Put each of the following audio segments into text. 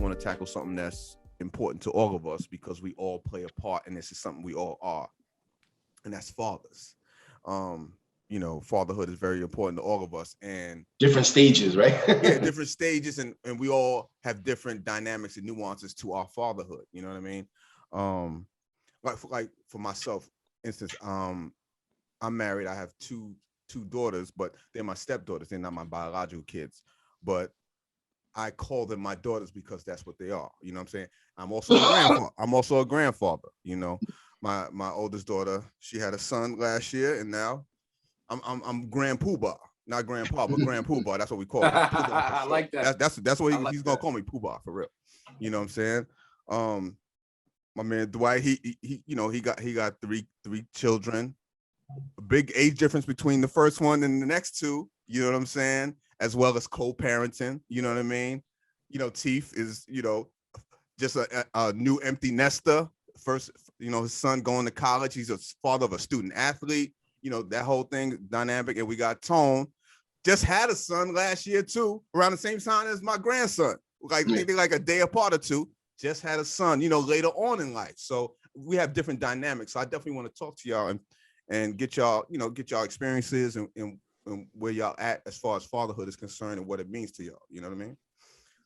want to tackle something that's important to all of us because we all play a part, and this is something we all are, and that's fathers. You know, fatherhood is very important to all of us, and different stages, right? Yeah, different stages, and we all have different dynamics and nuances to our fatherhood. You know what I mean? Like for myself, instance, I'm married. I have two daughters, but they're my stepdaughters. They're not my biological kids, but I call them my daughters because that's what they are. You know what I'm saying? I'm also a grandfather. I'm also a grandfather. You know, my oldest daughter, she had a son last year, and now I'm Grand Poobah, not Grandpa, but Grand Poobah. That's what we call him. I like that. That's what he's gonna call me, Poobah, for real. You know what I'm saying? My man Dwight, he you know, he got three children. A big age difference between the first one and the next two. You know what I'm saying? As well as co-parenting. You know what I mean? You know, Teef is, you know, just a new empty nester. First, you know, his son going to college. He's a father of a student athlete. You know, that whole thing dynamic. And we got Tone, just had a son last year too, around the same time as my grandson. Like maybe like a day apart or two. Just had a son, you know, later on in life. So we have different dynamics. So I definitely want to talk to y'all and get y'all, you know, get y'all experiences and where y'all at as far as fatherhood is concerned and what it means to y'all. You know what I mean?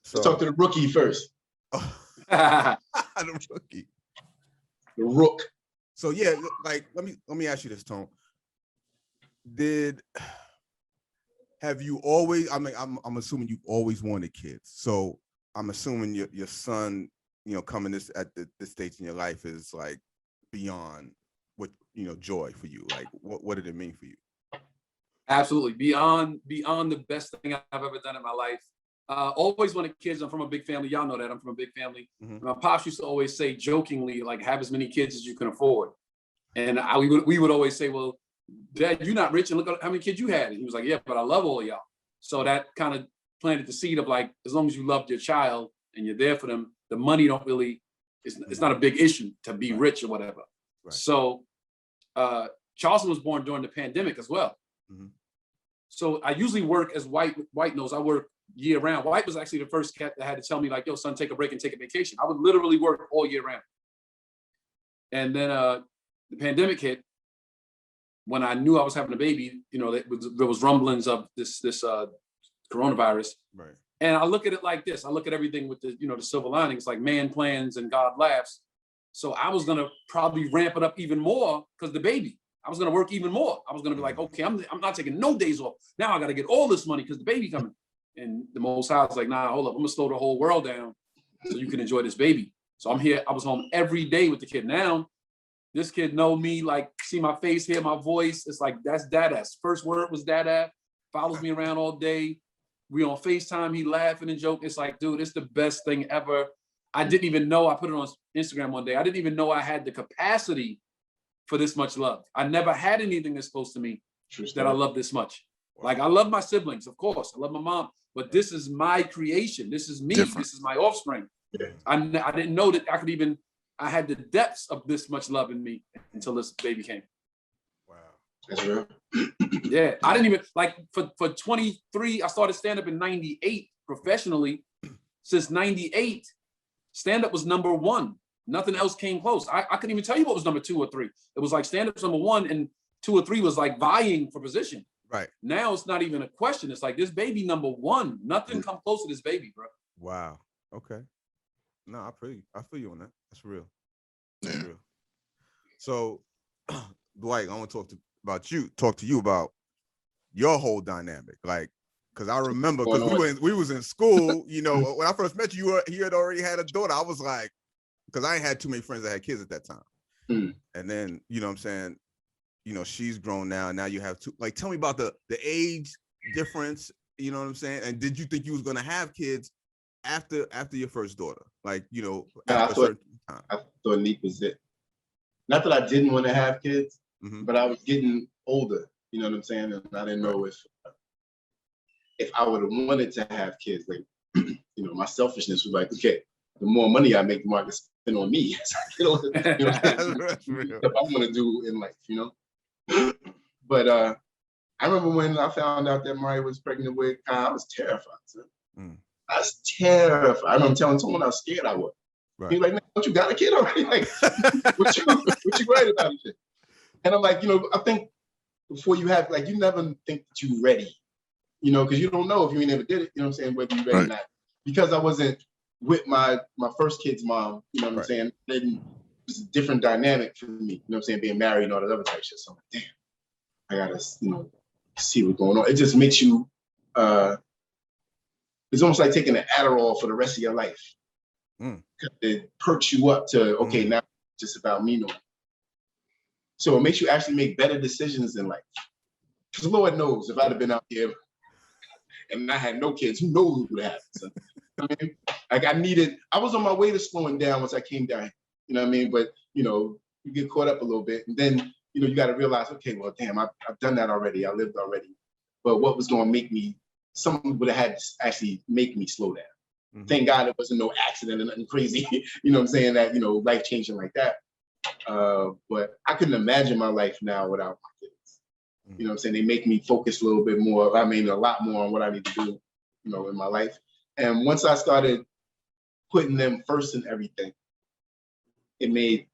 So let's talk to the rookie first. The rookie. The rook. So yeah, like let me ask you this, Tone. Have you always, I mean, I'm assuming you've always wanted kids. So I'm assuming your son, you know, coming this stage in your life is like beyond what, you know, joy for you. Like what did it mean for you? Absolutely. Beyond the best thing I've ever done in my life. Always wanted kids. I'm from a big family. Y'all know that I'm from a big family. Mm-hmm. My pops used to always say jokingly, like, have as many kids as you can afford. And we would always say, well, Dad, you're not rich, and look at how many kids you had. And he was like, yeah, but I love all of y'all. So that kind of planted the seed of like, as long as you loved your child and you're there for them, the money don't really, it's not a big issue to be rich or whatever. Right. So Charleston was born during the pandemic as well. Mm-hmm. So I usually work as White knows, I work year round. White was actually the first cat that had to tell me like, yo, son, take a break and take a vacation. I would literally work all year round. And then the pandemic hit. When I knew I was having a baby, you know, there was rumblings of this coronavirus. Right. And I look at it like this. I look at everything with the, you know, the silver linings, like man plans and God laughs. So I was going to probably ramp it up even more because the baby, I was going to work even more. I was going to be like, okay, I'm not taking no days off. Now I got to get all this money because the baby coming. And the Most High was like, nah, hold up. I'm going to slow the whole world down so you can enjoy this baby. So I'm here. I was home every day with the kid. Now, this kid know me, like, see my face, hear my voice. It's like, that's Dada. First word was Dada. Follows me around all day. We on FaceTime. He laughing and joking. It's like, dude, it's the best thing ever. I didn't even know. I put it on Instagram one day. I didn't even know I had the capacity for this much love. I never had anything this close to me that I love this much. Wow. Like, I love my siblings, of course. I love my mom. But this is my creation. This is me. Different. This is my offspring. Yeah. I didn't know that I had the depths of this much love in me until this baby came. Wow. That's real. Yeah. I didn't even, like, for 23, I started stand-up in 98 professionally. Since 98, stand-up was number one. Nothing else came close. I couldn't even tell you what was number 2 or 3. It was like stand-up's number 1 and 2 or 3 was like vying for position. Right. Now it's not even a question. It's like this baby number 1. Nothing come close to this baby, bro. Wow. Okay. No, I feel you on that. That's real. That's real. So, Dwight, I want to talk to you about your whole dynamic. Like, because I remember, because we was in school, you know, when I first met you, he had already had a daughter. I was like, because I ain't had too many friends that had kids at that time. Mm. And then, you know what I'm saying, you know, she's grown now. Now you have 2. Like, tell me about the age difference, you know what I'm saying? And did you think you was going to have kids after your first daughter? Like, you know, after a certain time? I thought Neek was it. Not that I didn't want to have kids, but I was getting older, you know what I'm saying? And I didn't know if I would have wanted to have kids. Like, you know, my selfishness was like, okay, the more money I make, the more I can spend on me. You know what I want to do in life, you know? But I remember when I found out that Mari was pregnant with Kyle, I was terrified, son. I was terrified. I remember telling someone how scared I was. Right. He was like, "Man, don't you got a kid already? Like, what you worried about and shit?" And I'm like, I think before you have, like, you never think that you're ready, because you don't know if you ain't never did it, what I'm saying, whether you're ready or not. Because I wasn't with my first kid's mom, what I'm saying, then it's a different dynamic for me, what I'm saying, being married and all that other type of shit. So I'm like, damn, I gotta, see what's going on. It just makes you, it's almost like taking an Adderall for the rest of your life. It perks you up to, okay, now it's just about me now. So it makes you actually make better decisions in life. Because Lord knows, if I'd have been out here and I had no kids, who knows what would happen? So, like I was on my way to slowing down once I came down here, you know what I mean? But, you get caught up a little bit. And then, you got to realize, okay, well, damn, I've done that already. I lived already. But what was going to make me, something would have had to actually make me slow down. Thank God it wasn't no accident or nothing crazy, what I'm saying, that, life changing like that. But I couldn't imagine my life now without my kids. What I'm saying? They make me focus a little bit more. I mean, a lot more on what I need to do, in my life. And once I started putting them first in everything, it made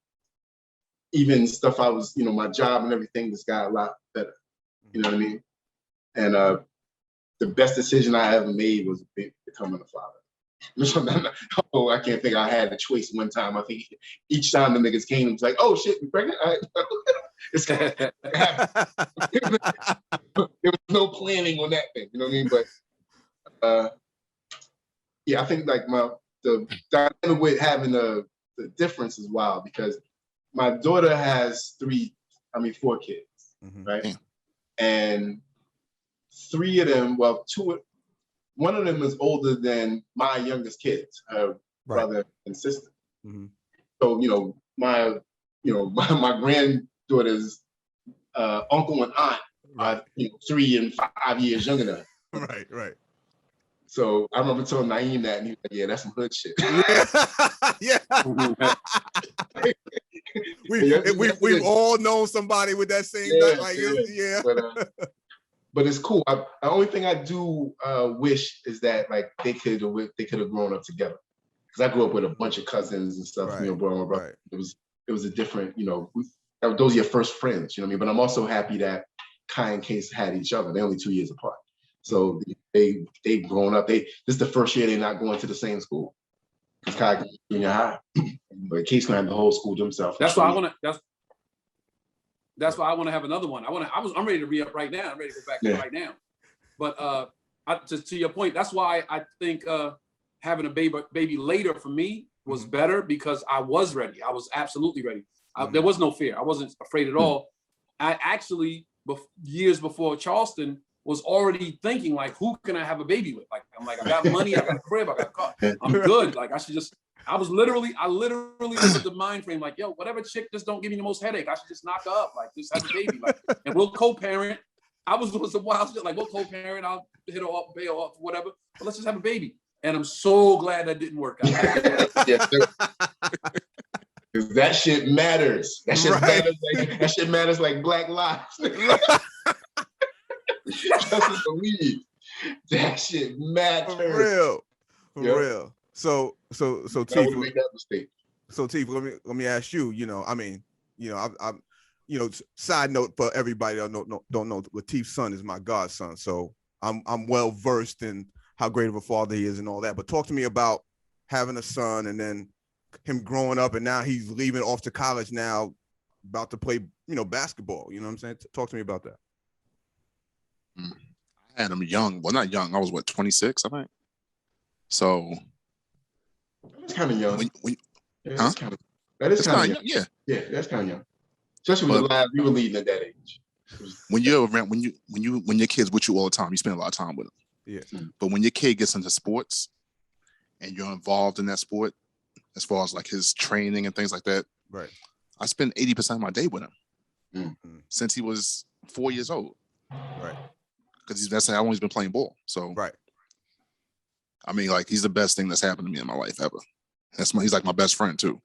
even stuff I was, my job and everything just got a lot better. You know what I mean? And the best decision I ever made was becoming a father. I can't think I had a choice one time. I think each time the niggas came, it was like, "Oh shit, you pregnant?" It's gonna happen. There was no planning on that thing, you know what I mean? But yeah, I think like the dynamic with having the difference is wild, because my daughter has 4 kids, right? And 3 of them, well, 2. One of them is older than my youngest kids, her brother and sister. So, my granddaughter's uncle and aunt are 3 and 5 years younger than her. Right. So I remember telling Naeem that, and he was like, "Yeah, that's some hood shit." We've all known somebody with that same But it's cool. The only thing I do wish is that, like, they could have grown up together. Because I grew up with a bunch of cousins and stuff. My brother. It was a different. Those are your first friends. You know what I mean? But I'm also happy that Kai and Case had each other. They're only 2 years apart. So they've grown up. This is the first year they're not going to the same school. Because Kai goes to junior high, but Case gonna have the whole school to himself. That's why I want to. That's why I want to have another one. I'm ready to re-up right now. I'm ready to go back right now. But to your point, that's why I think having a baby later for me was better, because I was ready. I was absolutely ready. There was no fear. I wasn't afraid at all. I actually, years before Charleston, was already thinking, like, who can I have a baby with? Like, I'm like, I got money, I got a crib, I got a car. I'm good. Like, I literally was at the mind frame, like, yo, whatever chick just don't give me the most headache, I should just knock her up, like, just have a baby, like, and we'll co-parent. I was doing some wild shit, like, we'll co-parent, I'll hit her up, bail off, whatever, but let's just have a baby. And I'm so glad that didn't work out. That shit matters. That shit matters like Black lives. Just believe that shit matters. For real. So Teef, make that mistake. So Teef, let me ask you. Side note for everybody that don't know, Latif's son is my godson, so I'm well versed in how great of a father he is and all that. But talk to me about having a son and then him growing up, and now he's leaving off to college now, about to play basketball. You know what I'm saying? Talk to me about that. I had him young. Well, not young. I was 26, I think. So that's kind of young. That is kind of young. Yeah, that's kind of young. Especially with the lives we were leading at that age. When you're around, when your kid's with you all the time, you spend a lot of time with them. Yeah. But when your kid gets into sports and you're involved in that sport, as far as like his training and things like that, right? I spend 80% of my day with him since he was 4 years old. Right. Because that's how long he's been playing ball. So right. I mean, like, he's the best thing that's happened to me in my life ever. He's like my best friend too.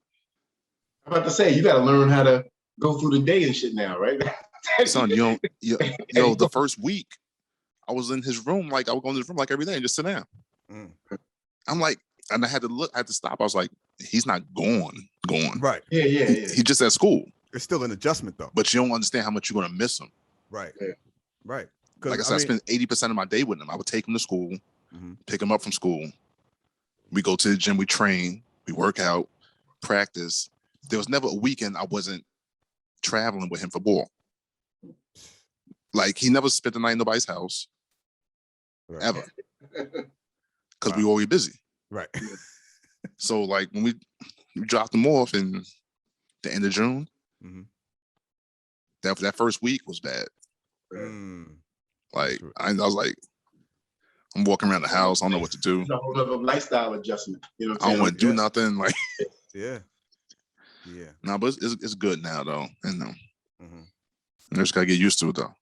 I'm about to say, you got to learn how to go through the day and shit now, right? Son, the first week I was in his room, like I would go in his room like every day and just sit down. I'm like, and I had to stop. I was like, he's not gone. Right. Yeah. He just at school. It's still an adjustment though. But you don't understand how much you're gonna miss him. Right. Yeah. Right. Like I said, I spent 80% of my day with him. I would take him to school, pick him up from school. We go to the gym, we train, we work out, practice. There was never a weekend I wasn't traveling with him for ball. Like he never spent the night in nobody's house. Right. Ever. Because we were always busy. Right. So like when we dropped him off in the end of June, that first week was bad. Like I was like, I'm walking around the house, I don't know what to do. It's a whole other lifestyle adjustment. You know what I'm I don't saying? want to do nothing. Like yeah. No, but it's good now though. And I just gotta get used to it though.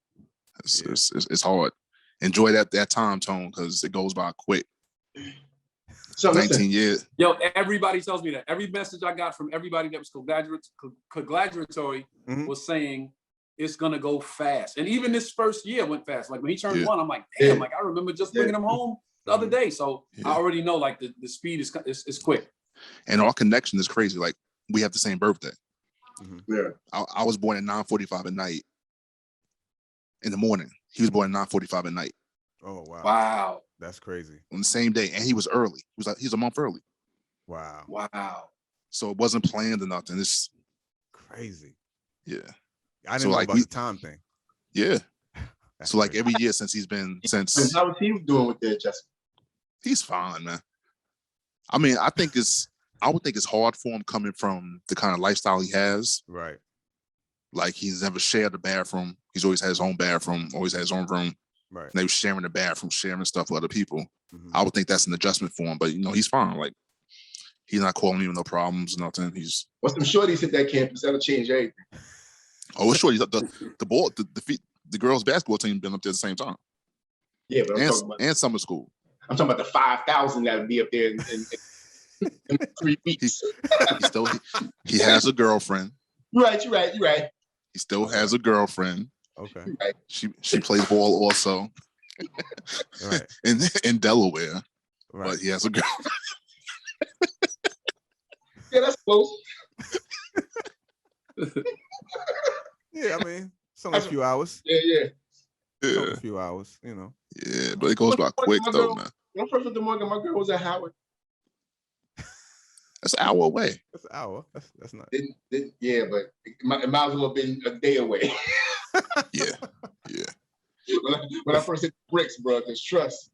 It's hard. Enjoy that time, Tone, because it goes by quick. So 19 years. Yo, everybody tells me that. Every message I got from everybody that was congratulatory was saying it's gonna go fast. And even this first year went fast. Like when he turned 1, I'm like, damn, like I remember just bringing him home the other day. So I already know like the speed is quick. And our connection is crazy. Like we have the same birthday. Yeah. I was born at 9:45 at night. In the morning. He was born at 9:45 at night. Oh wow. Wow. That's crazy. On the same day. And he was early. He's a month early. Wow. So it wasn't planned or nothing. It's crazy. Yeah. I didn't know about the time thing. Yeah. So like every year since how was he doing with the adjustment? He's fine, man. I mean, I would think it's hard for him coming from the kind of lifestyle he has. Right. Like he's never shared a bathroom. He's always had his own bathroom, always had his own room. Right. They were sharing the bathroom, sharing stuff with other people. I would think that's an adjustment for him, but he's fine. Like he's not calling me with no problems, nothing. He's some shorties hit that campus, that'll change everything. Oh, it's shorties. The girls' basketball team been up there at the same time. Yeah, but I'm talking about summer school. I'm talking about the 5,000 that would be up there in 3 weeks. He has a girlfriend. You're right. He still has a girlfriend. Okay. Right. She plays ball also. Right. in Delaware. Right. But he has a girlfriend. Yeah, that's close. Yeah, I mean, it's only a few hours. Yeah. A few hours, Yeah, but it goes by quick though, man. When I first went to Morgan, my girl was at Howard. That's an hour away. That's an hour. That's not. Yeah, but it might as well have been a day away. Yeah. When I first hit the bricks, bro, because trust,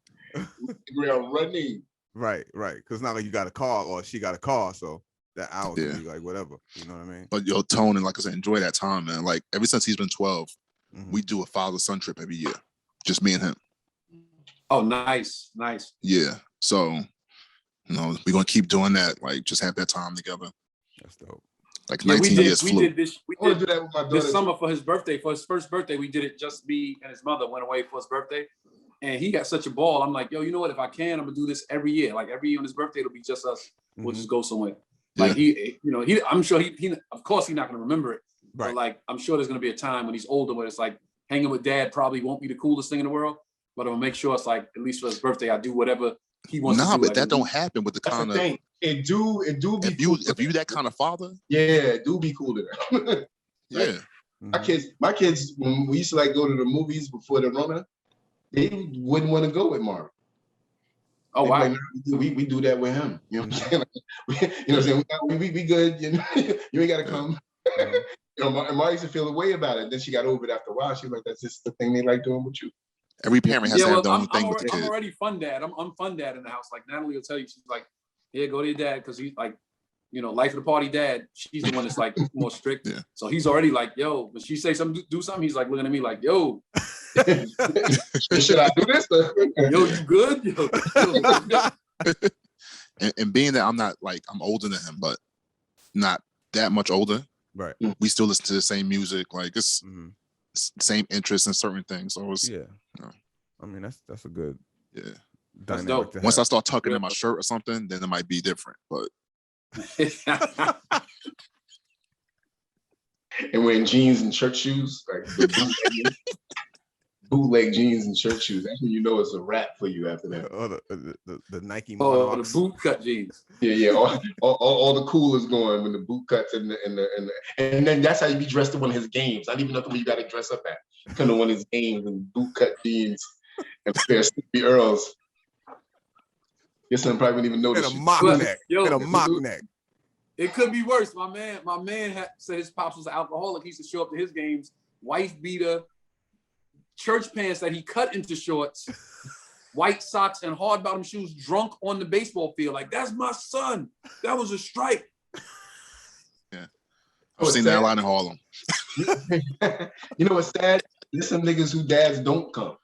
we are running. Right. Because it's not like you got a car or she got a car, so that hour could be like whatever. You know what I mean? But Tone, and like I said, enjoy that time, man. Like ever since he's been 12, we do a FatherSon Trip every year, just me and him. Oh, nice. Yeah. So, we're gonna keep doing that. Like, just have that time together. That's dope. Like 19 years flew. We did do that with my daughter this summer for his birthday. For his first birthday, we did it just me and his mother went away for his birthday. And he got such a ball. I'm like, yo, you know what? If I can, I'm gonna do this every year. Like every year on his birthday, it'll be just us. We'll just go somewhere. Like I'm sure he of course he's not gonna remember it. Right. But like I'm sure there's gonna be a time when he's older where it's like hanging with dad probably won't be the coolest thing in the world. But I'm gonna make sure it's like at least for his birthday, I do whatever he wants to do. But that don't happen with the kind of thing. It do be if you that kind of father, it do be cool to them. Yeah. My kids, when we used to like go to the movies before the Rona, they wouldn't want to go with Marvin. Oh wow. Like, we do that with him. You know what I'm saying? You know what I'm saying? We good, you ain't gotta come. And Ma used to feel a way about it. Then she got over it after a while. She was like, that's just the thing they like doing with you. Every parent has to have their own thing with the kid. I'm already fun dad. I'm fun dad in the house. Like Natalie will tell you, she's like, yeah, go to your dad, because he's like, life of the party dad. She's the one that's like more strict. Yeah. So he's already like, yo, when she say something, do something, he's like looking at me like, yo. Should I do this? Yo, you good? Yo. And being that I'm not like, I'm older than him, but not that much older. Right. We still listen to the same music. Like it's same interests in certain things. So it's I mean, that's a good dynamic. Once I start tucking in my shirt or something, then it might be different. But and wearing jeans and church shoes, like bootleg jeans and shirt shoes. That's when you know it's a wrap for you after that. Oh, the Nike the Monarchs. boot cut jeans. Yeah. All the cool is going when the boot cuts and then that's how you be dressed at one of his games. I don't even know where you got to dress up at. Come to one of his games and boot cut jeans and a pair of Sleepy Earls. Your son probably wouldn't even notice. And a mock neck. And a mock neck. It could be worse. My man said his pops was an alcoholic. He used to show up to his games, wife beater, church pants that he cut into shorts, white socks and hard bottom shoes, drunk on the baseball field. Like, that's my son. That was a strike. Yeah. I've seen that a lot in Harlem. You know what's sad? There's some niggas who dads don't come.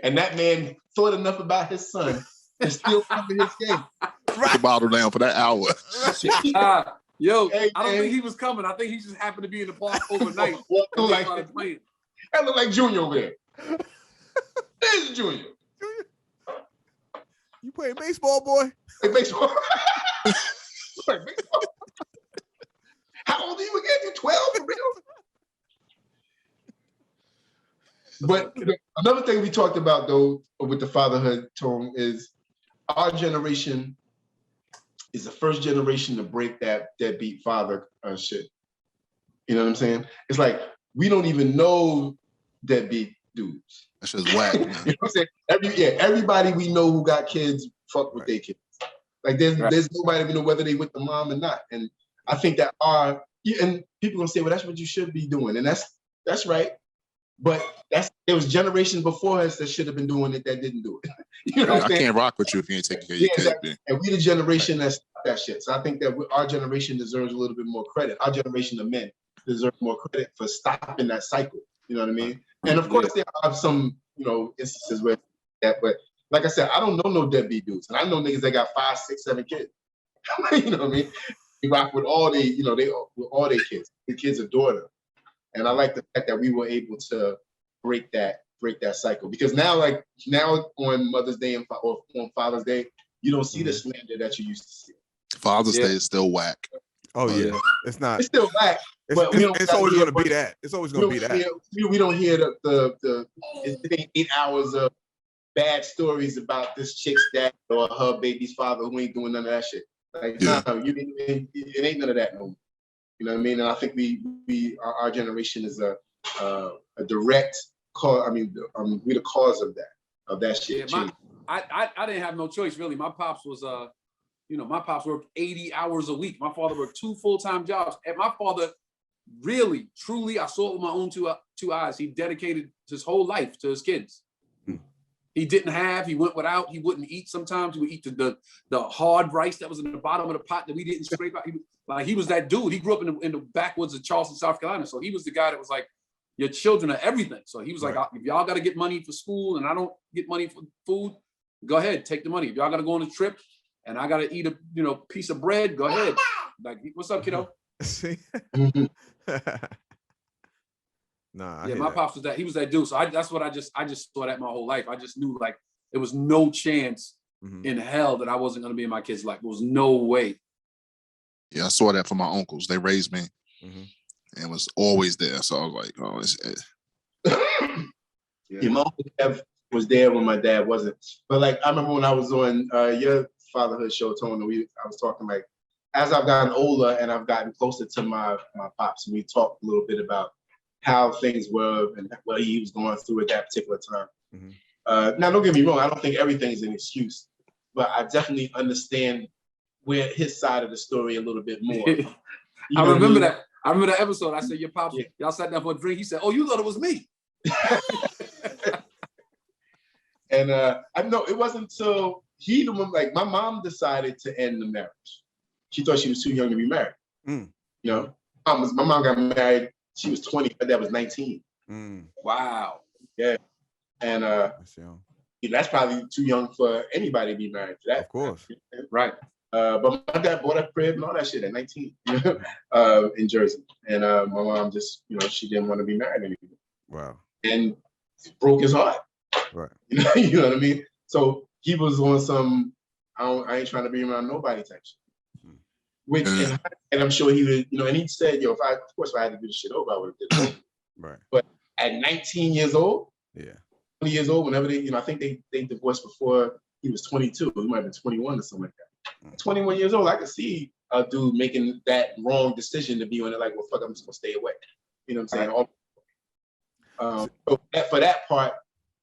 And that man thought enough about his son to still come to his game. Put the bottle down for that hour. I don't man. think he was coming. I think he just happened to be in the park overnight. That look like Junior over there. There's Junior. You play baseball, boy? Play baseball. Play baseball. How old are you again? You're 12 for real? But another thing we talked about though with the fatherhood tone is our generation is the first generation to break that deadbeat father shit. You know what I'm saying? It's like we don't even know deadbeat dudes. That's just whack. You know what I'm saying? Everybody we know who got kids fuck with their kids. Like there's nobody we know whether they with the mom or not. And I think that and people gonna say, well, that's what you should be doing, and that's right. But there was generations before us that should have been doing it that didn't do it. You know what I'm saying? I can't rock with you if you ain't taking care of your kid. Exactly. And we the generation that's that shit. So I think that our generation deserves a little bit more credit. Our generation of men deserve more credit for stopping that cycle. You know what I mean? And of course, there are some, instances where that, but like I said, I don't know no deadbeat dudes, and I know niggas that got 5, 6, 7 kids. You know what I mean? We rock with all with all their kids. The kids adore them, and I like the fact that we were able to break that cycle, because now on Mother's Day or on Father's Day, you don't see the slander that you used to see. Father's Day is still whack. Oh yeah, it's not. It's still whack. It's always going to be that. It's always going to be that. We don't hear it ain't 8 hours of bad stories about this chick's dad or her baby's father who ain't doing none of that shit. Like, no, it ain't none of that no more. You know what I mean? And I think our generation is a direct cause. I mean, we're the cause of that shit. Yeah, I didn't have no choice really. My pops was my pops worked 80 hours a week. My father worked 2 full-time jobs. And my father really, truly, I saw it with my own two eyes. He dedicated his whole life to his kids. He he went without, he wouldn't eat sometimes. He would eat the hard rice that was in the bottom of the pot that we didn't scrape out. He was that dude. He grew up in the backwoods of Charleston, South Carolina. So he was the guy that was like, your children are everything. So he was like, if y'all got to get money for school and I don't get money for food, go ahead, take the money. If y'all got to go on a trip and I got to eat a piece of bread, go ahead. Like, what's up, kiddo? See? Nah. Yeah, my pops was that. He was that dude. So that's what I just saw that my whole life. I just knew like there was no chance in hell that I wasn't going to be in my kid's life. There was no way. Yeah, I saw that from my uncles. They raised me and was always there. So I was like, oh, it's Yeah, my uncle was there when my dad wasn't. But like, I remember when I was on your fatherhood show, Tony, I was talking like, as I've gotten older and I've gotten closer to my pops, we talked a little bit about how things were and what he was going through at that particular time. Now, don't get me wrong, I don't think everything is an excuse, but I definitely understand where his side of the story a little bit more. I remember that. I remember that episode. I said, your pops, y'all sat down for a drink. He said, oh, you thought it was me. And I know it wasn't until my mom decided to end the marriage. She thought she was too young to be married. You know, my mom got married. She was 20, my dad was 19. Wow. Yeah. And that's probably too young for anybody to be married to that. Of course. Right. But my dad bought a crib and all that shit at 19 in Jersey. And my mom just, she didn't want to be married anymore. Wow. And it broke his heart. Right. You know what I mean? So he was on some, I ain't trying to be around nobody type shit. Which, and I'm sure he would, and he said, of course, if I had to do the shit over, I would have did it over. Right. But at 19 years old, years old, whenever they, I think they divorced before he was 22. He might have been 21 or something like that. 21 years old, I could see a dude making that wrong decision to be on it, like, well, fuck, I'm just gonna stay away. You know what I'm saying? So for that part,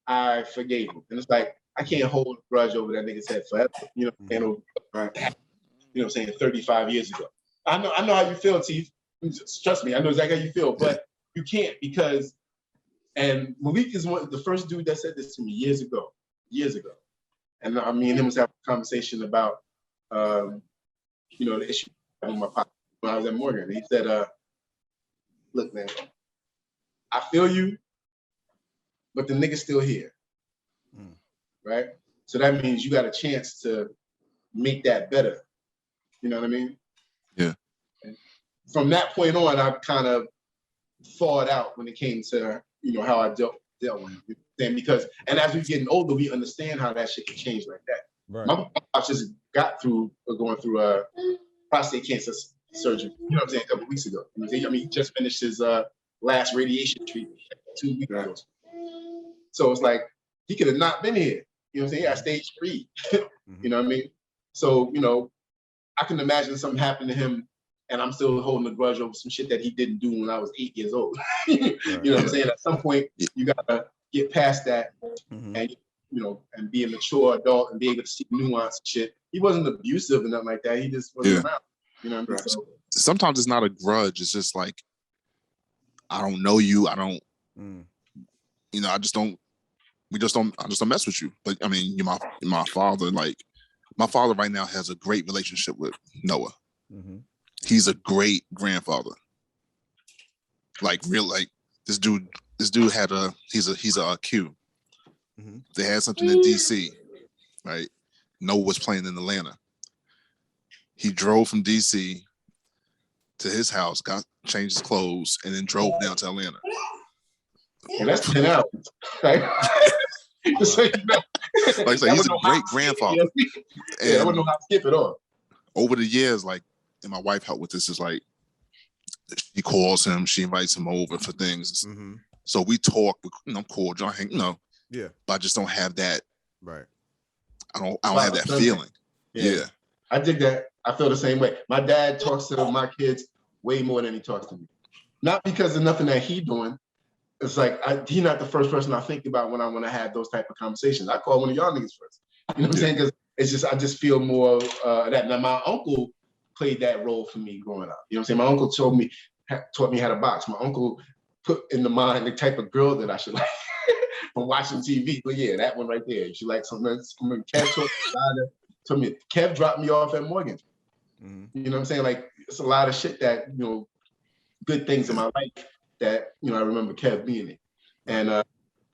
I forgave him. And it's like, I can't hold a grudge over that nigga's head forever. You know what I'm saying? You know what I'm saying? 35 years ago. I know how you feel, T. Trust me, I know exactly how you feel, but you can't, because, and Malik is the first dude that said this to me years ago. And me and him was having a conversation about, the issue with my pop when I was at Morgan. And he said, look, man, I feel you, but the nigga's still here. Right? So that means you got a chance to make that better. You know what I mean? Yeah. And from that point on, I kind of thawed out when it came to, how I dealt with it. And because, and as we're getting older, we understand how that shit can change like that. Right. My pops just got through going through a prostate cancer surgery, you know what I'm saying, a couple of weeks ago. I mean, he just finished his last radiation treatment 2 weeks ago. So it's like, he could have not been here. You know what I'm saying? He had stage 3. You know what I mean? So, I can imagine something happened to him and I'm still holding a grudge over some shit that he didn't do when I was 8 years old. You know what I'm saying? At some point, you gotta get past that and, and be a mature adult and be able to see nuance and shit. He wasn't abusive or nothing like that. He just wasn't around. You know what I mean? So, sometimes it's not a grudge. It's just like, I don't know you. I don't, I just don't mess with you. But I mean, you're my father. Like, my father right now has a great relationship with Noah. He's a great grandfather. Like, this dude had he's a Q. They had something in DC, right? Noah was playing in Atlanta. He drove from DC to his house, changed his clothes, and then drove down to Atlanta. And that's 10 hours, right? So, like I said, he's a great grandfather. I wouldn't know how to skip it all. Over the years, like, and my wife helped with this, is like, she calls him, she invites him over for things. So we talk, cordial, but I just don't have that. Right. I don't have that feeling. Yeah. I dig that. I feel the same way. My dad talks to my kids way more than he talks to me. Not because of nothing that he's doing. It's like, he's not the first person I think about when I want to have those type of conversations. I call one of y'all niggas first. You know what I'm saying? Because it's just, I just feel more that. Now, my uncle played that role for me growing up. You know what I'm saying? My uncle taught me how to box. My uncle put in the mind the type of girl that I should like from watching TV. But yeah, that one right there. She like something. Kev told me, Kev dropped me off at Morgan. You know what I'm saying? Like, it's a lot of shit that, good things in my life that, I remember Kev being in. And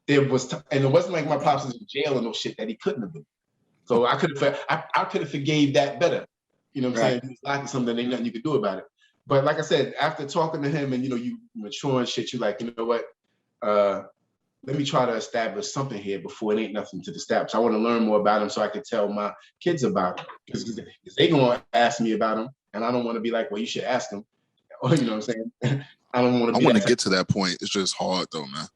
it wasn't like my pops was in jail or no shit that he couldn't have been. So I could have forgave that better. You know what I'm saying? He was lacking something, ain't nothing you could do about it. But like I said, after talking to him and, you mature and shit, you like, you know what? Let me try to establish something here before it ain't nothing to establish. I want to learn more about him so I can tell my kids about him. Because they going to ask me about him, and I don't want to be like, well, you should ask him. Or, you know what I'm saying? I don't want to be. I want to get to that point. It's just hard, though, man.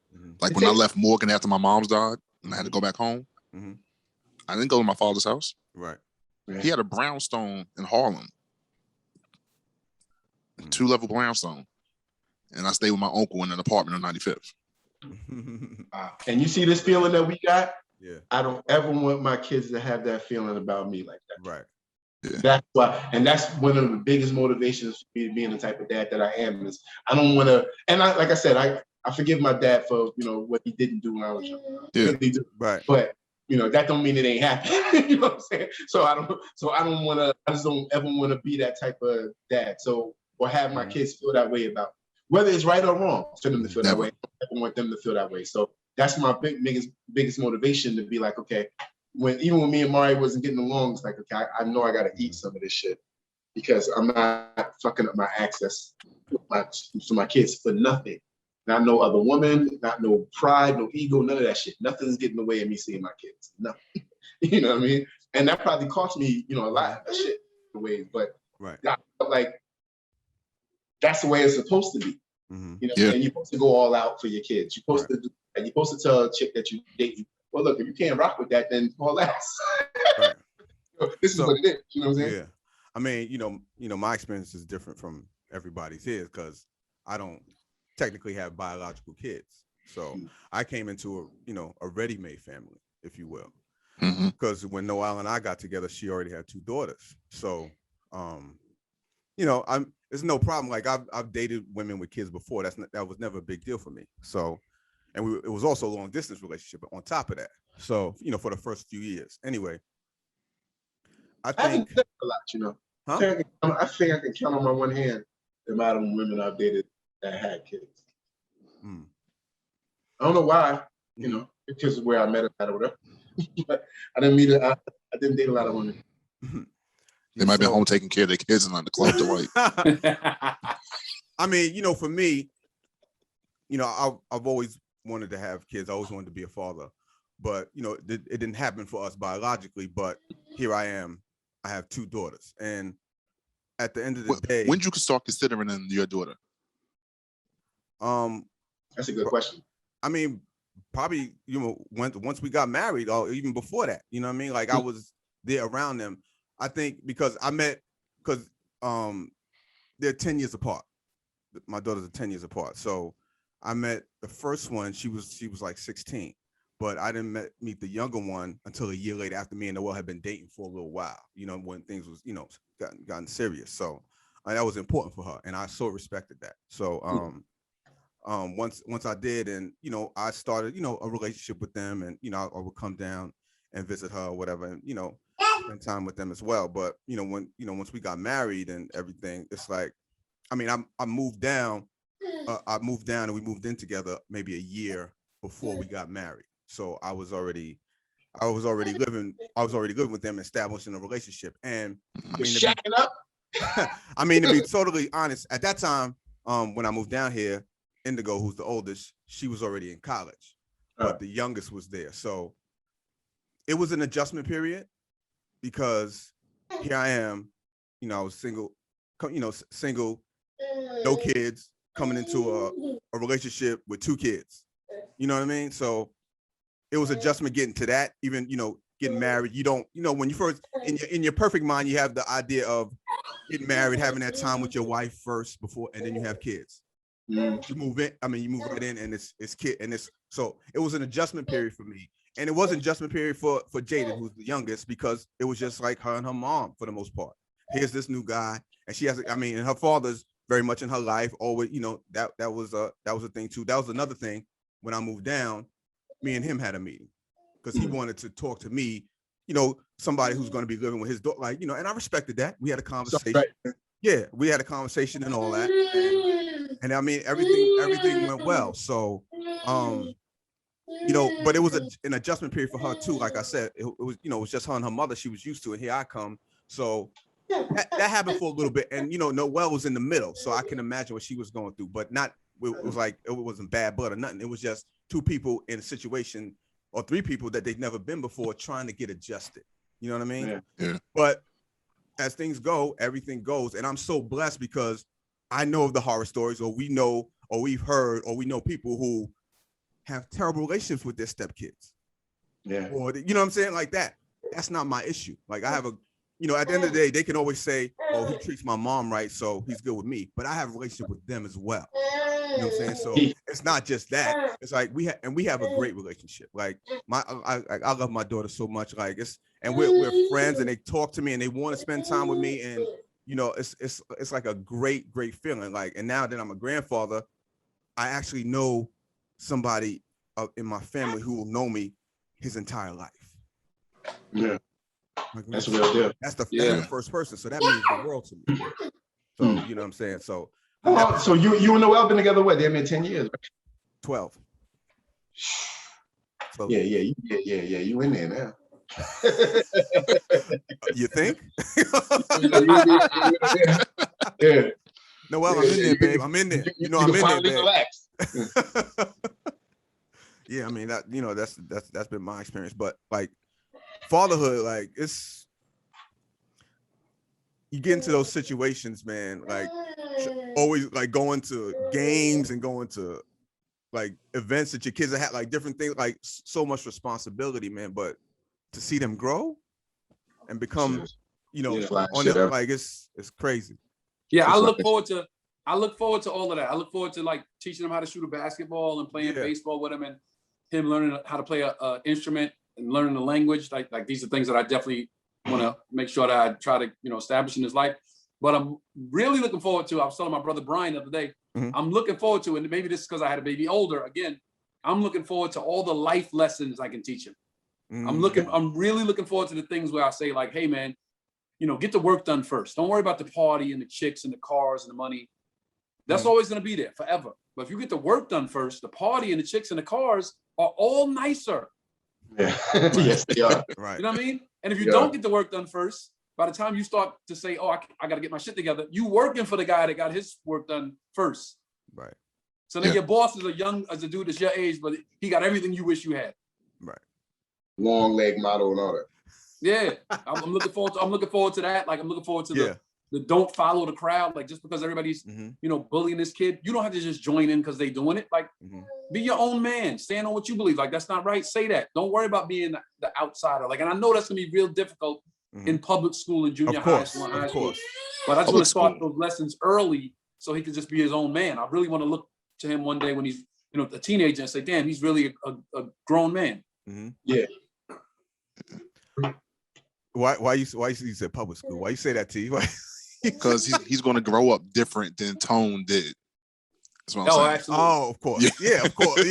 Like, when I left Morgan after my mom's died and I had to go back home, I didn't go to my father's house. Right. He had a brownstone in Harlem, 2-level brownstone. And I stayed with my uncle in an apartment on 95th. And you see this feeling that we got? Yeah. I don't ever want my kids to have that feeling about me like that. Right. Yeah. That's why, and that's one of the biggest motivations for me being the type of dad that I am. Is I don't want to, and like I said, I forgive my dad for what he didn't do when I was young. Yeah. Right. But that don't mean it ain't happening. You know what I'm saying? So I don't want to. I just don't ever want to be that type of dad. So or have my kids feel that way about. Whether it's right or wrong for them to feel that way, I don't want them to feel that way. So that's my biggest motivation to be like, okay, even when me and Mari wasn't getting along, it's like, okay, I know I got to eat some of this shit because I'm not fucking up my access to my kids for nothing. Not no other woman, not no pride, no ego, none of that shit. Nothing's getting in the way of me seeing my kids. Nothing. You know what I mean? And that probably cost me, a lot of shit in ways, but I felt like that's the way it's supposed to be. And you're supposed to go all out for your kids. You're supposed to And you're supposed to tell a chick that you date, well, look, if you can't rock with that, then all that. Right. This is what it is. You know what I'm saying? Yeah. I mean, my experience is different from everybody's here because I don't technically have biological kids. So I came into a ready-made family, if you will. Because when Noelle and I got together, she already had 2 daughters. So, there's no problem. Like I've dated women with kids before. That was never a big deal for me. So, and it was also a long distance relationship on top of that. So, for the first few years. Anyway, I think a lot, Huh? I think I can count on my one hand the amount of women I've dated that had kids. I don't know why, because of where I met her at or whatever. But I didn't date a lot of women. They might be home taking care of their kids and on the club to white. I mean, for me, I've always wanted to have kids. I always wanted to be a father, but it didn't happen for us biologically. But here I am. I have 2 daughters, and at the end of the day, when did you start considering your daughter? That's a good question. I mean, probably once we got married, or even before that. You know what I mean? Like I was there around them. I think because they're 10 years apart. My daughters are 10 years apart. So I met the first one. She was like 16. But I didn't meet the younger one until a year later after me and Noelle had been dating for a little while, when things was, gotten serious. So that was important for her. And I so respected that. So once I did, and, I started, a relationship with them, and, I would come down and visit her or whatever, and, spend time with them as well. But, once we got married and everything, it's like, I mean, I moved down and we moved in together maybe a year before we got married. So I was already living with them, establishing a relationship. And shacking up. I mean, to be totally honest, at that time, when I moved down here, Indigo, who's the oldest, she was already in college, but the youngest was there. So it was an adjustment period because here I am, I was single, no kids, coming into a relationship with 2 kids. You know what I mean? So it was adjustment getting to that, even, getting married. You don't, when you first, in your perfect mind, you have the idea of getting married, having that time with your wife first before, and then you have kids. You move in, you move right in, and it's kid, and so it was an adjustment period for me. And it was an adjustment period for Jaden, who's the youngest, because it was just like her and her mom for the most part. Here's this new guy, and she has, and her father's very much in her life. Always, that was a thing too. That was another thing. When I moved down, me and him had a meeting because he wanted to talk to me, somebody who's going to be living with his daughter, and I respected that. We had a conversation. Right. Yeah, we had a conversation and all that. And I mean, everything went well. So, but it was an adjustment period for her too. Like I said, it was, it was just her and her mother she was used to, and here I come. So that happened for a little bit. And, Noelle was in the middle. So I can imagine what she was going through, but it was like, it wasn't bad blood or nothing. It was just 2 people in a situation, or 3 people that they'd never been before, trying to get adjusted. You know what I mean? Yeah. But as things go, everything goes. And I'm so blessed because I know of the horror stories, or we know, or we've heard, or we know people who have terrible relationships with their stepkids. Yeah. Or, you know what I'm saying? Like that. That's not my issue. Like I have a, at the end of the day, they can always say, oh, he treats my mom right, so he's good with me. But I have a relationship with them as well. You know what I'm saying? So it's not just that. It's like we have a great relationship. Like I love my daughter so much. Like and we're friends, and they talk to me and they want to spend time with me. And it's like a great feeling. Like, and now that I'm a grandfather, I actually know somebody in my family who will know me his entire life. Yeah. Like, that's a real deal. That's the first person. So that means the world to me. So you know what I'm saying? So so you and Noelle been together what? They've been 10 years, right? 12. So, yeah. You in there now. You think? Yeah. Noelle, I'm in there, babe. I'm in there. I'm in there, babe. Relax. Yeah, I mean that's been my experience. But like fatherhood, like you get into those situations, man, like always like going to games and going to like events that your kids have, like different things, like so much responsibility, man. But to see them grow and become, you know, on it, like it's crazy. Yeah, I look forward to all of that. I look forward to like teaching him how to shoot a basketball and playing baseball with him, and him learning how to play a instrument and learning the language. Like these are things that I definitely want to make sure that I try to, you know, establish in his life. But I'm really looking forward to, I was telling my brother Brian the other day, I'm looking forward to, and maybe this is because I had a baby older, again, I'm looking forward to all the life lessons I can teach him. I'm really looking forward to the things where I say like, hey man, you know, get the work done first. Don't worry about the party and the chicks and the cars and the money. That's always going to be there forever. But if you get the work done first, the party and the chicks and the cars are all nicer. Yeah. Yes, they are. Right. You know what I mean? And if you don't get the work done first, by the time you start to say, oh, I got to get my shit together, you working for the guy that got his work done first. Right. So then your boss is a dude that's your age, but he got everything you wish you had. Right. Long leg model and all that. Yeah, I'm looking forward to that. Like I'm looking forward to the don't follow the crowd. Like just because everybody's you know bullying this kid, you don't have to just join in because they doing it. Like be your own man. Stand on what you believe. Like that's not right. Say that. Don't worry about being the outsider. Like, and I know that's gonna be real difficult in public school and junior high school and high school. But I just want to start those lessons early so he can just be his own man. I really want to look to him one day when he's, you know, a teenager and say, damn, he's really a grown man. Yeah. Why you said public school? Why you say that, T? Because he's going to grow up different than Tone did. That's what I'm saying. Absolutely. Oh, of course. Yeah, of course.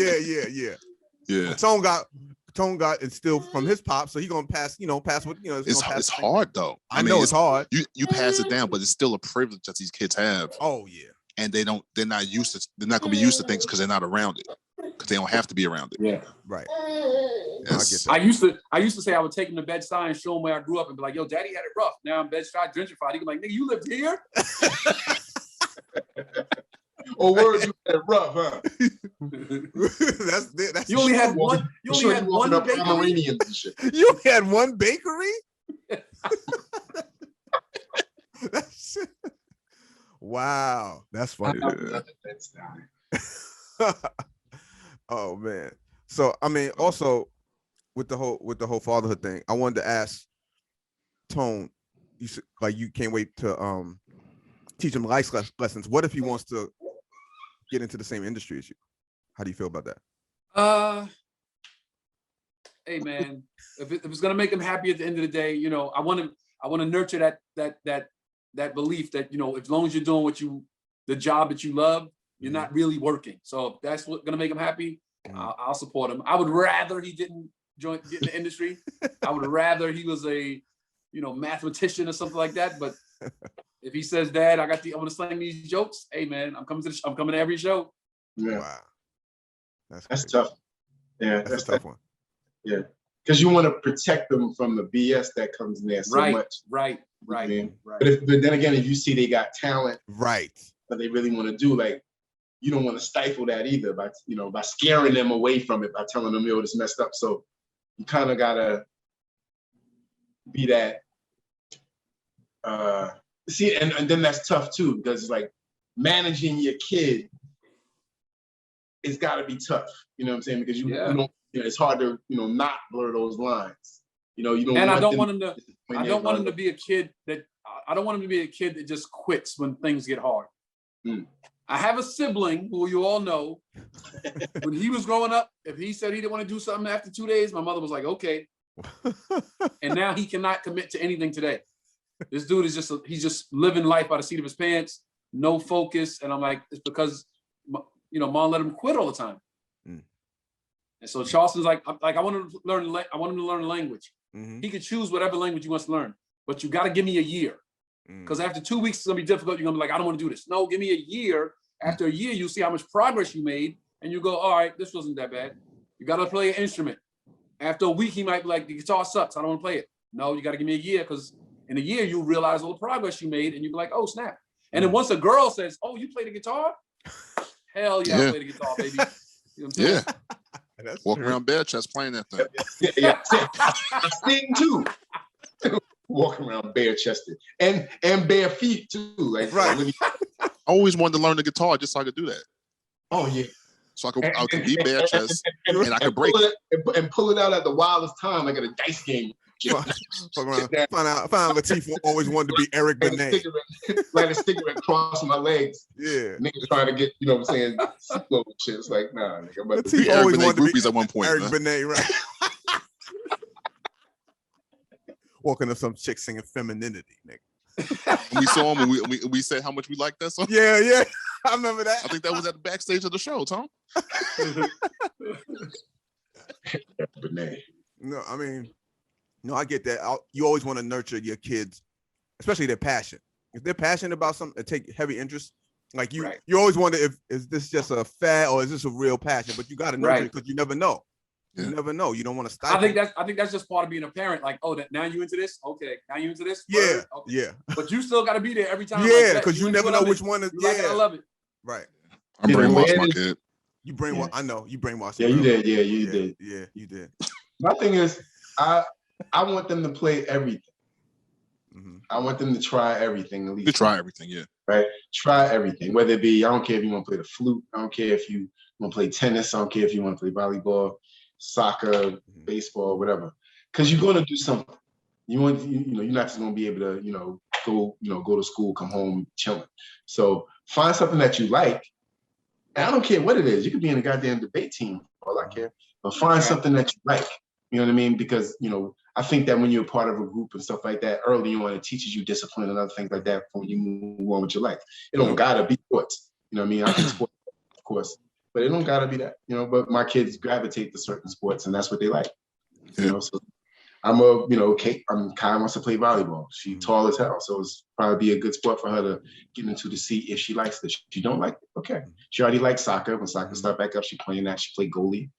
Yeah. Tone got instilled from his pop, so he gonna pass what It's hard though. I mean, it's hard. You pass it down, but it's still a privilege that these kids have. Oh yeah. And they're not gonna be used to things because they're not around it. Because they don't have to be around it. Yeah. Right. Yes. I used to say I would take him to Bed-Stuy and show him where I grew up and be like, yo, daddy had it rough. Now I'm Bed-Stuy gentrified. He can be like, nigga, you lived here? Oh, word, you had it rough, huh? that's you only had one bakery. You had one bakery? Wow, that's funny. Oh man. So I mean, also with the whole fatherhood thing, I wanted to ask Tone, you said, like you can't wait to teach him life lessons. What if he wants to get into the same industry as you? How do you feel about that? Hey man, if it's gonna make him happy at the end of the day, you know, I want to nurture that belief that, you know, as long as you're doing the job that you love, you're not really working. So if that's what's gonna make him happy, I'll support him. I would rather he didn't get in the industry. I would rather he was a, you know, mathematician or something like that. But if he says, Dad, I want to slang these jokes, hey man, I'm coming to every show. Yeah. Wow. That's tough. Yeah, that's a tough one. Yeah. Because you want to protect them from the BS that comes in there so much. Right. But then again, if you see they got talent, right, that they really want to do, like, you don't want to stifle that either by scaring them away from it, by telling them, yo, it's messed up. So you kind of gotta be that. See, and then that's tough too, because it's like managing your kid. It's got to be tough. You know what I'm saying? Because you don't. It's hard to not blur those lines. You don't. And I don't want him to. I don't want him to be a kid that. I don't want him to be a kid that just quits when things get hard. I have a sibling who you all know. When he was growing up, if he said he didn't want to do something after 2 days, my mother was like, okay. And now he cannot commit to anything today. This dude is he's just living life by the seat of his pants, no focus. And I'm like, it's because, mom let him quit all the time. And so Charleston's like, I want him to learn a language. He could choose whatever language he wants to learn, but you got to give me a year. Because after 2 weeks, it's gonna be difficult. You're gonna be like, I don't want to do this. No, give me a year. After a year, you see how much progress you made, and you go, all right, this wasn't that bad. You gotta play an instrument. After a week, he might be like, the guitar sucks. I don't want to play it. No, you gotta give me a year, because in a year, you'll realize all the progress you made, and you'll be like, oh, snap. And then once a girl says, oh, you play the guitar? Hell yeah, I play the guitar, baby. You know what I'm saying? Yeah. Walking around bare chest playing that thing. Yeah. I sing too. Walking around bare chested and bare feet too. Like, right. I always wanted to learn the guitar just so I could do that. Oh yeah. So I could be bare chest and I could break it. And pull it out at the wildest time, like at a dice game. Fuck around. Find out Latifah always wanted to be Eric Benet. Like a cigarette crossing my legs. Yeah. Niggas trying to get, you know what I'm saying, slow and shit. It's like, nah, nigga. I'm about to Latifah always wanted to be groupies at one point. Eric Benet, right? Walking up some chick singing femininity, nigga. We saw him and we said how much we liked that song. Yeah. I remember that. I think that was at the backstage of the show, Tom. Benet. No, I mean, no, I get that. You always want to nurture your kids, especially their passion. If they're passionate about something and take heavy interest, like you, you always wonder if is this just a fad or is this a real passion? But you got to nurture it because you never know. You never know. You don't want to stop. I think that's just part of being a parent. Like, oh, now you into this? Okay, now you into this? Yeah, okay. yeah. But you still got to be there every time. Yeah, because you never know which one is. You like it, I love it. Right. I'm brainwashed my kid. You brainwash. I know you brainwashed. Yeah, you did. Yeah, you did. Yeah, you did. My thing is, I want them to play everything. Mm-hmm. I want them to try everything at least. To try everything, yeah. Right? Try everything. Whether it be, I don't care if you want to play the flute. I don't care if you want to play tennis. I don't care if you want to play volleyball, soccer, baseball, whatever. Because you're going to do something. You're not just going to be able to, go to school, come home, chilling. So find something that you like. And I don't care what it is. You could be in a goddamn debate team. All I care. But find something that you like. You know what I mean? Because, I think that when you're a part of a group and stuff like that, early on, it teaches you discipline and other things like that when you move on with your life. It don't gotta be sports. You know what I mean? I think sports, of course, but it don't gotta be that. But my kids gravitate to certain sports, and that's what they like. Yeah. So Kai wants to play volleyball. She's tall as hell, so it's probably be a good sport for her to get into to see if she likes it. She don't like it, okay. She already likes soccer. When soccer start back up, she playing that. She play goalie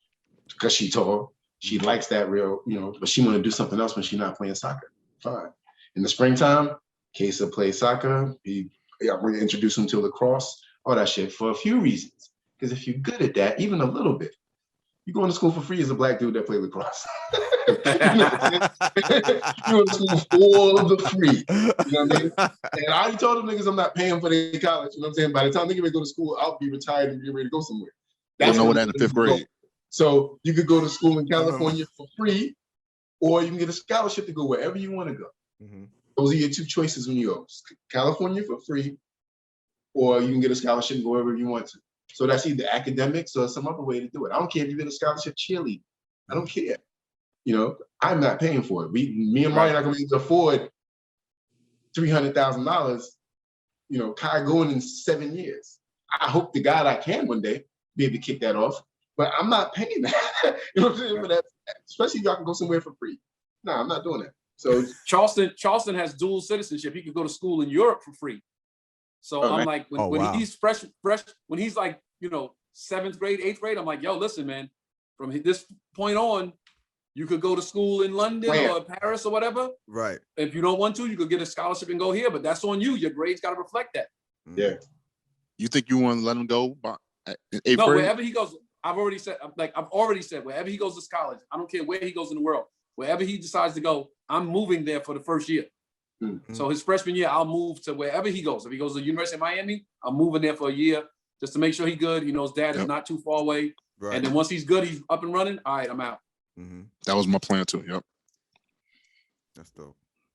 because she tall. She likes that but she want to do something else when she's not playing soccer. Fine. In the springtime, Kesa plays soccer. I'm going to introduce him to lacrosse, all that shit for a few reasons. Because if you're good at that, even a little bit, you going to school for free as a black dude that played lacrosse. You go to school for the free. You know what I mean? And I already told them niggas I'm not paying for their college. You know what I'm saying? By the time they get ready to go to school, I'll be retired and be ready to go somewhere. That's know that in the 5th grade. So you could go to school in California for free, or you can get a scholarship to go wherever you want to go. Mm-hmm. Those are your two choices when you go. California for free, or you can get a scholarship and go wherever you want to. So that's either academics or some other way to do it. I don't care if you get a scholarship cheerleading. I don't care. I'm not paying for it. Me and Mario are not going to be able to afford $300,000, Kai going in 7 years. I hope to God I can one day be able to kick that off. But I'm not paying that. You know what I'm saying? But that, especially if y'all can go somewhere for free. No, I'm not doing that. So Charleston has dual citizenship. He could go to school in Europe for free. So I'm like, when he's fresh, when he's like, 7th grade, 8th grade, I'm like, yo, listen, man, from this point on, you could go to school in London or Paris or whatever. Right. If you don't want to, you could get a scholarship and go here, but that's on you. Your grades got to reflect that. Yeah. You think you want to let him go in 8th grade? No, wherever he goes. I've already said, wherever he goes to college, I don't care where he goes in the world, wherever he decides to go, I'm moving there for the first year. Mm-hmm. So his freshman year, I'll move to wherever he goes. If he goes to the University of Miami, I'm moving there for a year just to make sure he's good. He knows dad is not too far away. Right. And then once he's good, he's up and running. All right, I'm out. Mm-hmm. That was my plan too. Yep. That's dope.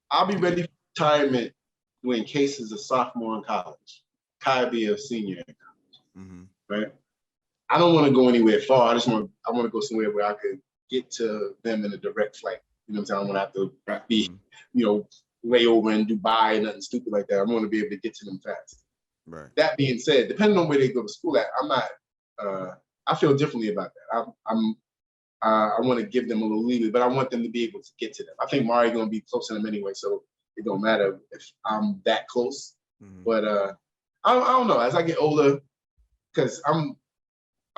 I'll be ready for retirement when Case is a sophomore in college. Kai be a senior in college. Mm-hmm. Right? I don't want to go anywhere far. I want to go somewhere where I could get to them in a direct flight. You know what I'm saying? I don't want to have to be, layover in Dubai, nothing stupid like that. I want to be able to get to them fast. Right. That being said, depending on where they go to school at, I'm not. I feel differently about that. I want to give them a little leeway, but I want them to be able to get to them. I think Mari's going to be close to them anyway, so it don't matter if I'm that close. Mm-hmm. But I don't know. As I get older, because I'm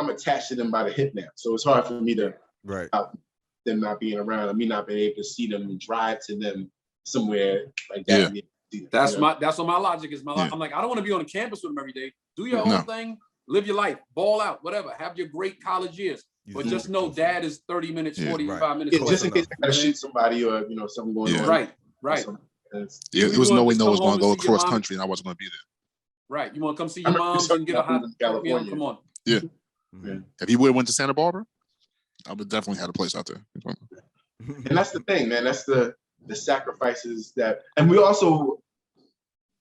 attached to them by the hip now, so it's hard for me to them not being around and me not being able to see them and drive to them somewhere like that. Yeah. That's what my logic is. I'm like, I don't want to be on the campus with them every day. Do your own thing, live your life, ball out, whatever. Have your great college years. But just know dad is 30 minutes, 45 minutes. Yeah, just in case I gotta shoot somebody or something going on. Right. It was no way I was going to go across country and I wasn't going to be there. Right. You want to come see your moms and get a hot California. Come on. Yeah. Yeah. If you would have went to Santa Barbara, I would definitely had a place out there. And that's the thing, man. That's the sacrifices that, and we also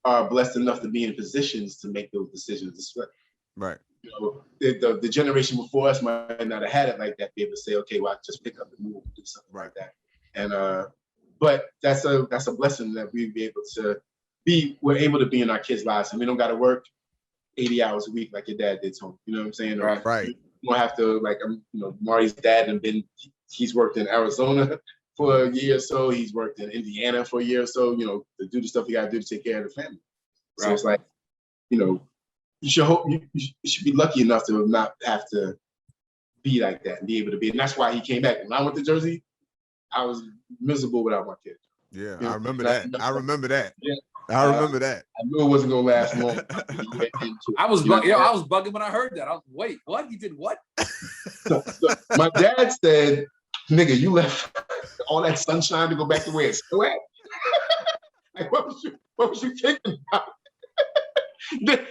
are blessed enough to be in positions to make those decisions. Right. You know, the generation before us might not have had it like that, be able to say, okay, well, I just pick up and move and do something like that. And but that's a blessing that we'd be able to we're able to be in our kids' lives, and we don't got to work 80 hours a week like your dad did, Tony. You know what I'm saying? Right. You don't have to, like, you know, Mari's dad and he's worked in Arizona for a year or so. He's worked in Indiana for a year or so, you know, to do the stuff you got to do to take care of the family. Right. So it's like, you know, you should be lucky enough to not have to be like that and be able to be. And that's why he came back. When I went to Jersey, I was miserable without my kids. Yeah, you know, I remember that. I remember that. Yeah. I remember that. I knew it wasn't gonna last long. I was bugging when I heard that. I was, wait, what? He did what? So my dad said, "Nigga, you left all that sunshine to go back to where it's still at." Like, what was you thinking about?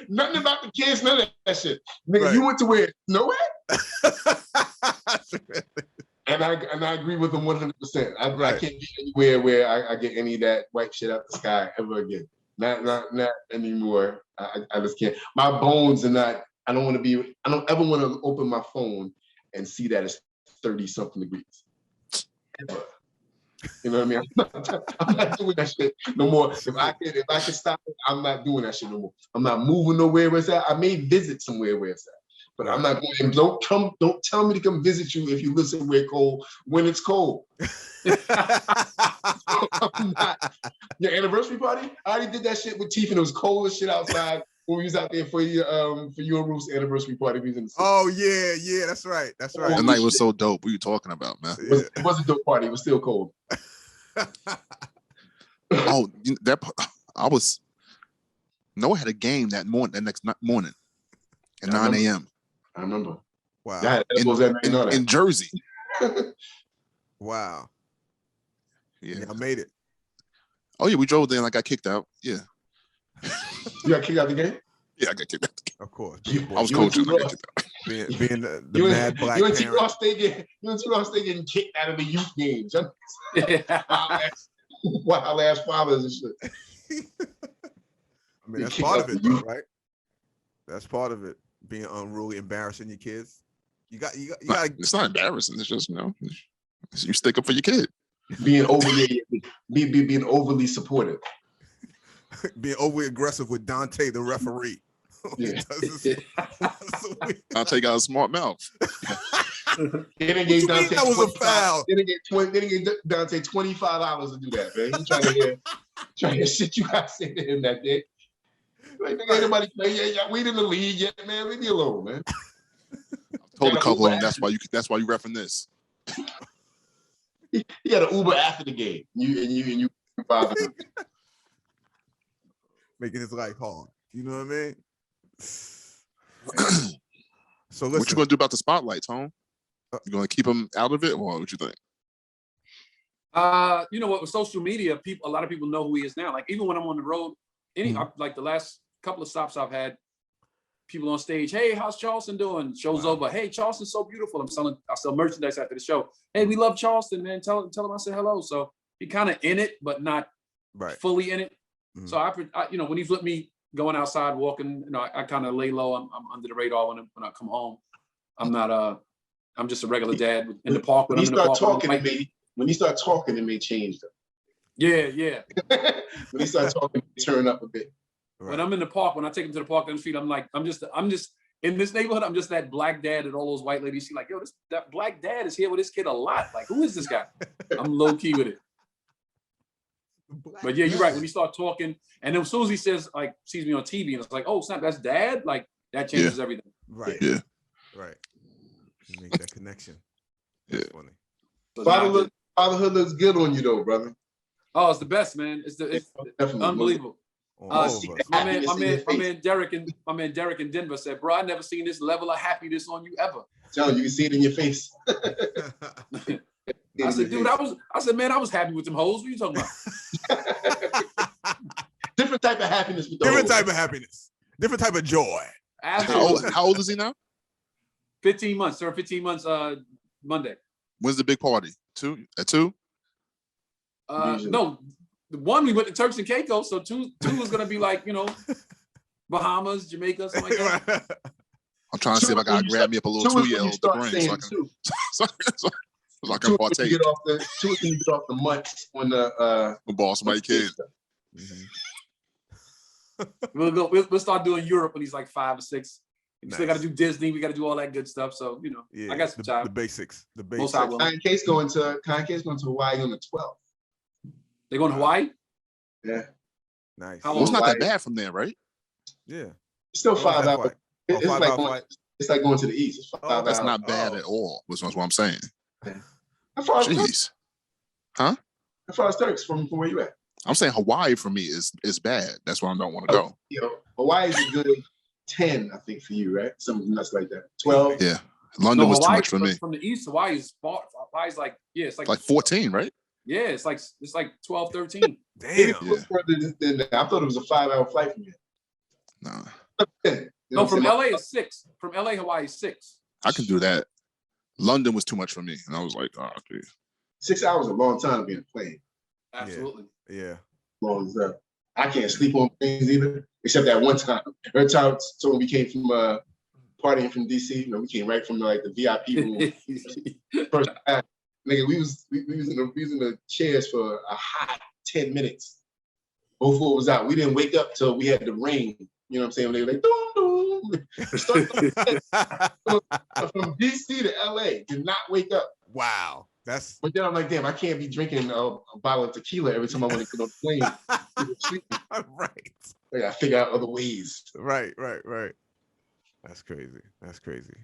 Nothing about the kids, none of that shit. Nigga, right. You went to where it's nowhere. And I agree with him 100%. I can't get anywhere where I get any of that white shit out the sky ever again. Not anymore. I just can't. My bones are not. I don't ever want to open my phone and see that it's 30-something degrees. Ever. You know what I mean? I'm not doing that shit no more. If I can stop it, I'm not doing that shit no more. I'm not moving nowhere where it's at. I may visit somewhere where it's at. But I'm not going. Don't tell me to come visit you if you listen where it's cold when it's cold. I'm not. Your anniversary party? I already did that shit with Teeth, and it was cold as shit outside when we was out there for your and Ruth's anniversary party. We was in the oh yeah, that's right. That's right. The night was so dope. What are you talking about, man? It was a dope party. It was still cold. Oh, Noah had a game that next morning at 9 a.m. I remember. Wow. In Jersey. Wow. Yeah, I made it. Oh yeah, we drove there and I got kicked out. Yeah. You got kicked out the game? Yeah, I got kicked out the game. Of course. I was coaching. I got kicked out. Being the mad black parent. You and T-Ross getting kicked out of the youth games. Wild ass fathers and shit. I mean, that's part of it, though, right? That's part of it. Being unruly, embarrassing your kids. You got. It's not embarrassing. It's just, you know, you stick up for your kid. Being overly supportive. Being overly aggressive with Dante, the referee. Yeah. Dante got a smart mouth. That was a foul. They didn't get Dante $25 to do that, man. He's trying to hear shit you got to say to him that day. Like, nigga, anybody play? Yeah, we in the league yet, man. Leave me alone, man. I told a couple of them that's why you referring this. He had an Uber after the game. You father making his life hard. You know what I mean? So listen, what you gonna do about the spotlight, Tone? You gonna keep them out of it, or what you think? You know what? With social media, a lot of people know who he is now. Like, even when I'm on the road, like the last couple of stops I've had, people on stage, hey, how's Charleston doing? Show's over. Hey, Charleston's so beautiful. I sell merchandise after the show. Hey, we love Charleston, man. Tell him I said hello. So he kind of in it, but not fully in it. Mm-hmm. So I, you know, when he's with me going outside walking, you know, I kind of lay low. I'm under the radar when I come home. I'm not I'm just a regular dad in the park. When you start talking, it may change them. Yeah. When he starts talking, turn up a bit. Right. When I'm in the park, when I take him to the park down the street, I'm just in this neighborhood. I'm just that black dad that all those white ladies see. Like, yo, that black dad is here with his kid a lot. Like, who is this guy? I'm low key with it. But yeah, you're right. When you start talking, and then as soon as he says, like, sees me on TV, and it's like, oh snap, that's dad. Like, that changes everything. Right. Yeah. Right. You make that connection. That's funny. So fatherhood looks good on you though, brother. Oh, it's the best, man. It's unbelievable. My man Derek in Denver said, bro, I never seen this level of happiness on you ever. Tell you can see it in your face. I said, dude, I was happy with them hoes. What are you talking about? Different type of happiness with the Different type of happiness. Different type of joy. Absolutely. How old is he now? 15 months, sir. 15 months. Monday. When's the big party? At 2? No, the one we went to Turks and Caicos, so two was gonna be like, Bahamas, Jamaica, something like that. I'm trying to see if I gotta grab me up a little 2-year-old to bring so I can partake. Two when you get off the months on the boss my kid. We'll start doing Europe when he's like 5 or 6. We still got to do Disney. We got to do all that good stuff. So I got some time. The basics. Kanye Case going to Hawaii on the 12th. They going to Hawaii? Yeah. Nice. Well, it's not that bad from there, right? Yeah. It's still 5 hours. It's like going to the east. It's 5 hours. That's not bad at all. That's what I'm saying. How far is Jeez. Turks? Huh? How far is Turks from where you at? I'm saying Hawaii for me is bad. That's why I don't want to go. Hawaii is a good 10, I think, for you, right? Something nuts like that. 12. Yeah. London was too much for me. From the east, Hawaii is far. Hawaii's like, it's like 14, right? Yeah, it's like 12, 13. Damn. Further than that. I thought it was a 5-hour flight from here. No. No, from LA is 6. From LA, Hawaii is 6. I can do that. London was too much for me. And I was like, oh, dude. 6 hours is a long time to be in a plane. Absolutely. Yeah. Long as that. I can't sleep on planes either, except that one time. Every time we came from partying from DC, we came right from the VIP room. First time, nigga, we was in the chairs for a hot 10 minutes. Before it was out. We didn't wake up till we had the rain. You know what I'm saying? They were like, doom, doom. From DC to LA, did not wake up. Wow. But then I'm like, damn, I can't be drinking a bottle of tequila every time I want to get on the plane. Right. I gotta figure out other ways. Right. That's crazy.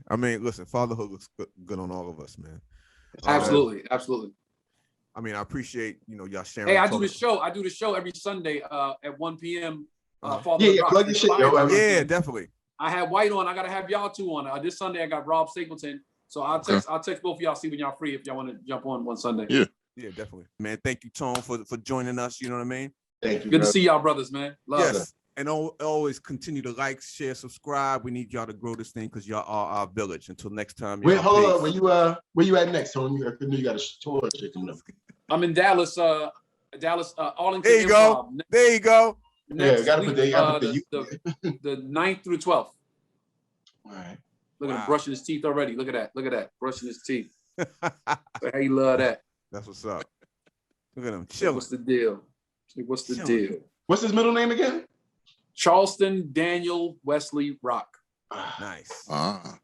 I mean, listen, fatherhood looks good on all of us, man. Absolutely. I mean, I appreciate y'all sharing. Hey, I do the show every Sunday at 1 p.m. Plug your shit, yo. Yeah, definitely. I have White on. I gotta have y'all two on. This Sunday I got Rob Stapleton. So I'll text both of y'all, see when y'all free if y'all want to jump on one Sunday. Yeah, definitely. Man, thank you, Tone, for joining us. You know what I mean? Thank you. Good to see y'all, brothers, man. Love it. And always continue to like, share, subscribe. We need y'all to grow this thing because y'all are our village. Until next time. Wait, hold on. Where you at next, Tone? I know you got a tour coming up. I'm in Dallas. Arlington. There you go. There you go. Yeah, gotta put the 9th through 12th. All right. Look at him brushing his teeth already. Look at that. Brushing his teeth. How you love that? That's what's up. Look at him chilling. What's the deal? What's the deal? What's his middle name again? Charleston Daniel Wesley Rock. Nice.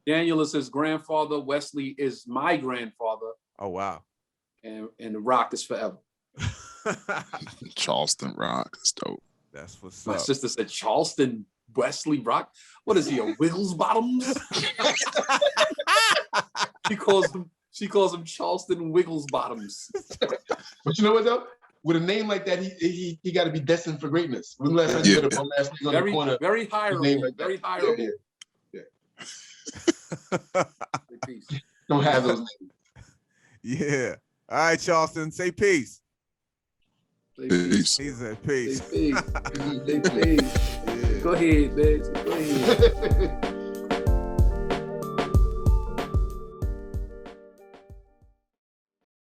Daniel is his grandfather. Wesley is my grandfather. Oh, wow. And the Rock is forever. Charleston Rock is dope. That's what's My up. sister said Charleston Wesley Rock. What is he, a Wiggles Bottoms? She calls him Charleston Wiggles Bottoms. But you know what though? With a name like that, he got to be destined for greatness. When last time you put a last name on the corner? Very hireable. Like very hireable. Yeah. Don't have those names. Yeah. All right, Charleston. Say peace. Peace. He said peace. Say peace. Say peace. Yeah. Go ahead, bitch. Go ahead.